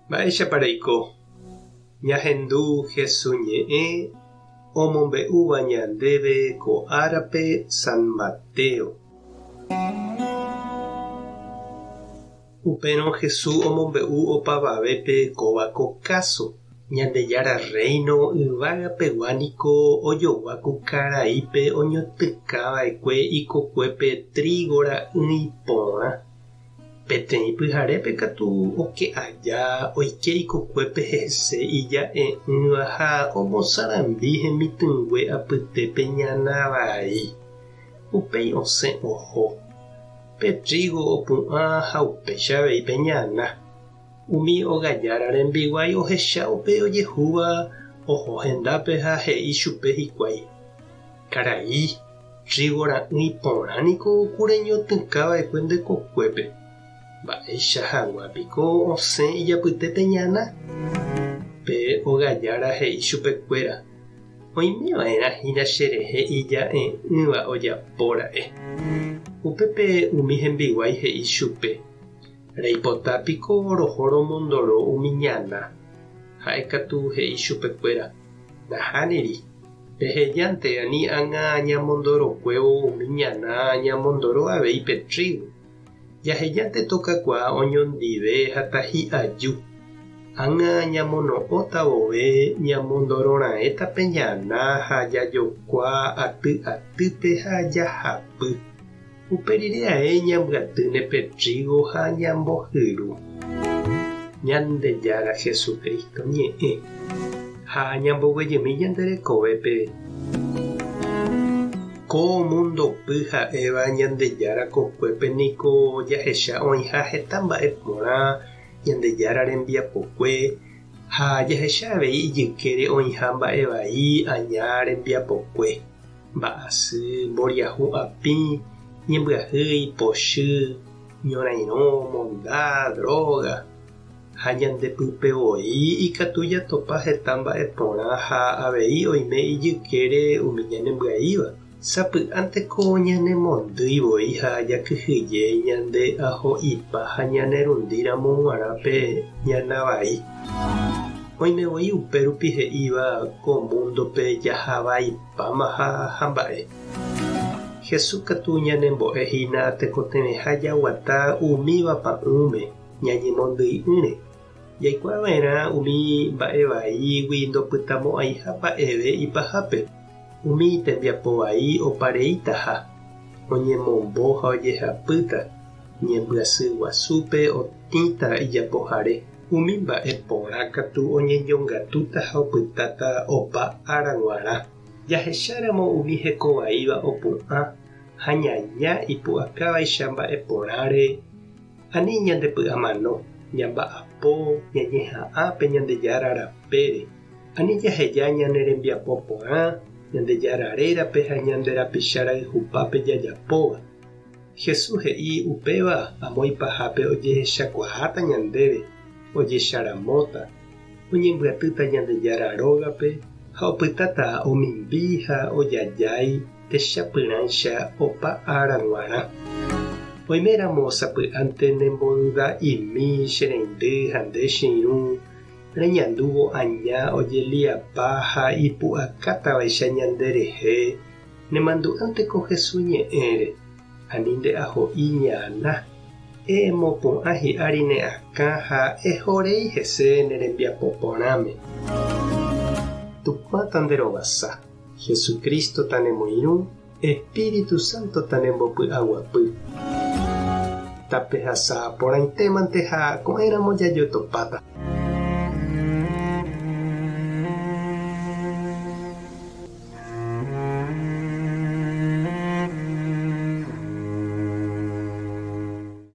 Mba'éichapareiko ñahendu Jesús ñe'ẽ omombe'úva ñandéve ko árape San Mateo. Upérõ Jesús omombe'u opavavépe kóva ko káso. Ñandejára Reino yvágapeguániko ojogua ku karaípe oñotykãva'ekue ikokuépe trígora ỹi porã. Peteĩ pyharépe katu oke'aja oike ikokuépe hese ija'e'ỹva ha omosãrambi hemitỹngue apytépe ñana vai. Upéi osẽ oho. Pe trigo opu'ã ha upéicha avei pe ñana. Umi ogajára rembiguái ohecha upe ojehúva oho hendápe ha he'i chupe hikuái: karai, trígora ỹi porãniko kureñotykãva'ekue ndekokuépe. Mba'éicha hag̃uápiko osẽ ijapyte pe ñana. Pe ogajára he'i chupekuéra: oimeva'erãhína cherehe ija'e'ỹva ojapóra'e. Upépe umi hembiguái he'i chupe: reipotápiko roho romondoro umi ñana. Ha'ekatu he'i chupekuéra: nahániri, pehejánte ani ág̃a ñamondorokuévo umi ñana ñamondoro avei pe trigo. Jahejánte tokakuaa oñondive hata hi'aju. Ág̃a ñamono'õta vove ñamondorora'ẽta pe ñana ha jajokuaa aty-atýpe ha jahapy. Uperire ae ñambyatýne pe trigo ha ñambohyru. Ñandejára Jesukristo ñe'ẽ ha ñamboguejymi ñanderekovépe ko mundopy ha'éva ñandejára kokuépe niko jahecha oĩha heta mba'e porã ñandejára rembiapokue ha jahecha avei ijykére oĩha mba'evai aña rembiapokue: mba'asy, mboriahu apĩ, ñembyahýi, pochy, ñorairõ, monda, droga. Ha ñandepypevoi ikatu jatopa heta mba'e porã ha avei oime ijykére umi ñanembya'íva. Sapy'ánteko ñanemondýivoi ha jakyhyje ñande aho'ipa ha ñanerundíramo g̃uarãpe ñana vai. Oimevoi upérupi he'íva ko mundope jahavaipáma ha mba'e. Jesús katu ñanembo'ehína tekotevẽ ha jaguata umíva pa'ỹme ñañemondýi'ỹre. Jaikuaava'erã umi mba'evaígui ndopytamo'ãi ha mba'eve ipahápe. Umi tembiapovai opareítaha, oñemombo ha ojehapýta. Ñembyasy guasúpe otĩta ijapoháre. Umi mba'e porã katu oñejongatúta ha opytáta opa ára g̃uarã. Jahecháramo umi hekovaíva opu'ã ha ñaña ipu'akávaicha mba'e porãre ani ñandepy'amano, ñamba'apo, ñañeha'ãpe ñandejára rapére, ani jaheja ñane rembiapo porã, ñandejára rérape ha ñande rapicha rayhupápe jajapóva. Jesús he'i upéva amo ipahápe ojehechakuaáta ñandéve, ojecharamóta, oñembyatýta ñandejára rógape ha opytáta omimbi ha ojajái techapyrãicha opa ára g̃uarã. Oiméramo sapy'ánte nembodyda'imi chereindy ha nde chiru reñandúvo aña ojeliapa ha ipu'akátavaicha ñanderehe nemandu'ánteko Jesús ñe'ẽre ani nde'aho'i ñana. Emopu'ã hi'ári ne'akã ha ehorei hese nerembiapo porãme. Tupãta nderovasa, Jesukristo tanemoirũ, Espíritu Santo tanembopy'aguapy. Tape hasa porãitémante ha ko'ẽramo jajotopáta.